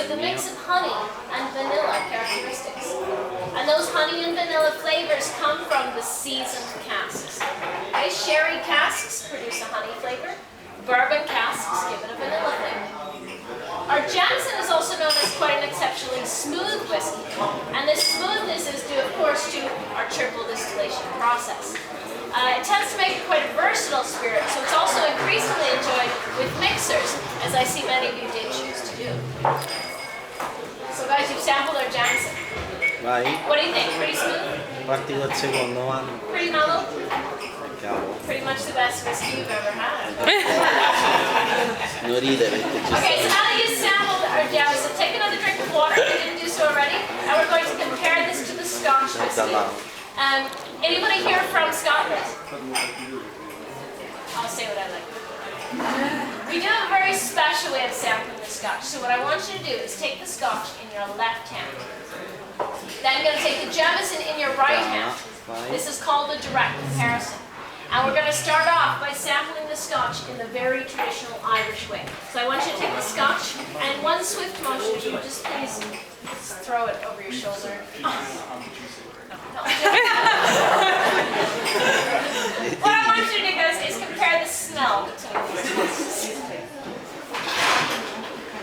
with a mix of honey and vanilla characteristics. And those honey and vanilla flavors come from the seasoned casks. Okay, sherry casks produce a honey flavor. Bourbon casks give it a vanilla flavor. Our Jameson is also known as quite an exceptionally smooth whiskey. And this smoothness is due, of course, to our triple distillation process. It tends to make it quite a versatile spirit, so it's also increasingly enjoyed with mixers, as I see many of you did choose to do. So guys, you've sampled our Jameson. Vai. What do you think? Pretty smooth? Parti dal secondo anno. Pretty mellow? Cavolo. Pretty much the best whiskey you've ever had. Non ride perché ci Okay, so now that you've sampled our Jameson, take another drink of water if you didn't do so already, and we're going to compare this to the Scotch whiskey. Anybody here from Scotland? I'll say what I like. We do have a very special way of sampling the Scotch. So what I want you to do is take the Scotch in your left hand. Then you're going to take the Jameson in your right hand. This is called a direct comparison. And we're going to start off by sampling the Scotch in the very traditional Irish way. So I want you to take the Scotch, and in one swift motion, if you would just please throw it over your shoulder. What I want you to do, guys, is compare the smell between these two.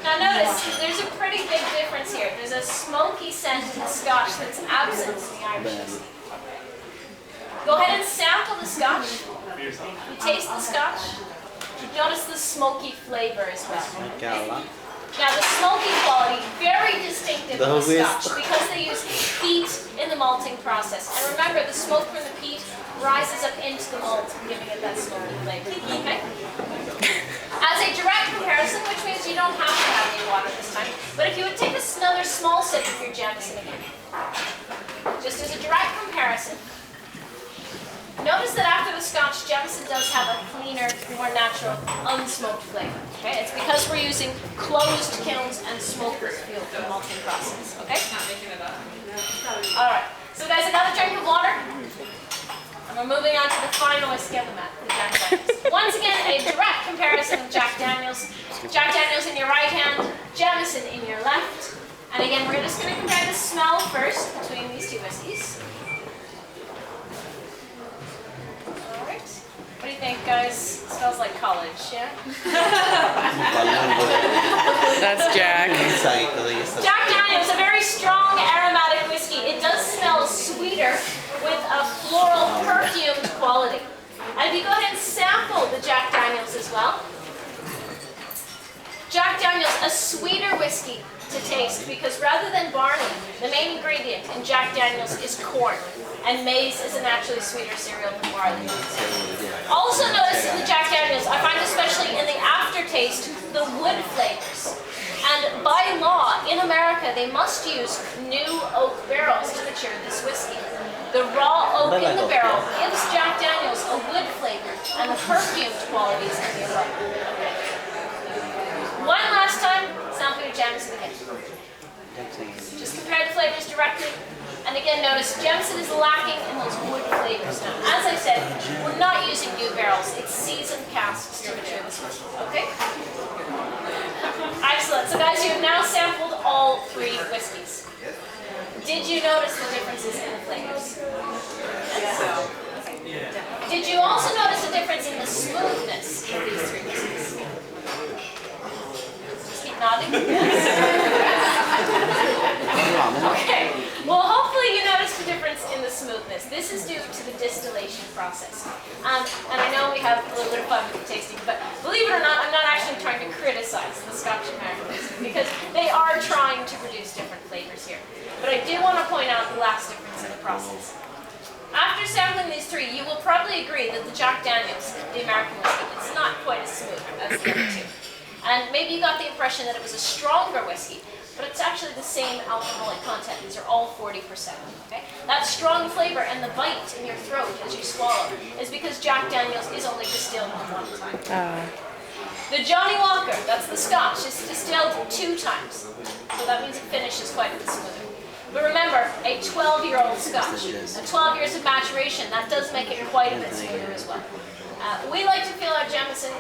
Now notice, there's a pretty big difference here. There's a smoky scent in the Scotch that's absent in the Irish whiskey. Go ahead and sample the Scotch. You taste the Scotch. Notice the smoky flavor as well. Now the smoky quality, very distinctive of the Scotch because they use peat in the malting process. And remember, the smoke from the peat rises up into the malt, giving it that smoky flavor. Okay? As a direct comparison, which means you don't have to have any water this time, but if you would take another small sip of your Jameson again, just as a direct comparison, notice that after the Scotch, Jameson does have a cleaner, more natural, unsmoked flavor. Okay? It's because we're using closed kilns and smokers fuel for the malting process. Okay? Alright. So guys, another drink of water. And we're moving on to the final whiskey on the map, the Jack Daniels. Once again, a direct comparison of Jack Daniels. Jack Daniels in your right hand, Jameson in your left. And again, we're just going to compare the smell first between these two whiskeys. What do you think, guys? It smells like college, yeah? That's Jack. Jack Daniels, a very strong aromatic whiskey. It does smell sweeter with a floral perfumed quality. And if you go ahead and sample the Jack Daniels as well. Jack Daniels, a sweeter whiskey to taste because rather than barley, the main ingredient in Jack Daniels is corn. And maize is a naturally sweeter cereal than barley. Also notice in the Jack Daniels, I find especially in the aftertaste, the wood flavors. And by law, in America, they must use new oak barrels to mature this whiskey. The raw oak in the barrel gives Jack Daniels a wood flavor and the perfumed qualities in the aroma. One last time, sample your Jameson again. Just compare the flavors directly. And again, notice Jameson is lacking in those wood flavors now. As I said, we're not using new barrels. It's seasoned casks to mature this whiskey. Okay? Excellent. So guys, you've now sampled all three whiskeys. Did you notice the differences in the flavors? Yes. Okay. Did you also notice the difference in the smoothness of these three whiskeys? Just keep nodding. Okay. Well, hopefully you noticed the difference in the smoothness. This is due to the distillation process. And I know we have a little bit of fun with the tasting, but believe it or not, I'm not actually trying to criticize the Scotch American whiskey because they are trying to produce different flavors here. But I do want to point out the last difference in the process. After sampling these three, you will probably agree that the Jack Daniels, the American whiskey, it's not quite as smooth as the other two. And maybe you got the impression that it was a stronger whiskey, but it's actually the same alcoholic content. These are all 40%. Okay? That strong flavor and the bite in your throat as you swallow is because Jack Daniels is only distilled one time. The Johnny Walker, that's the Scotch, is distilled 2 times. So that means it finishes quite a bit smoother. But remember, a 12-year-old Scotch, 12 years of maturation, that does make it quite a bit smoother as well. We like to feel our Jameson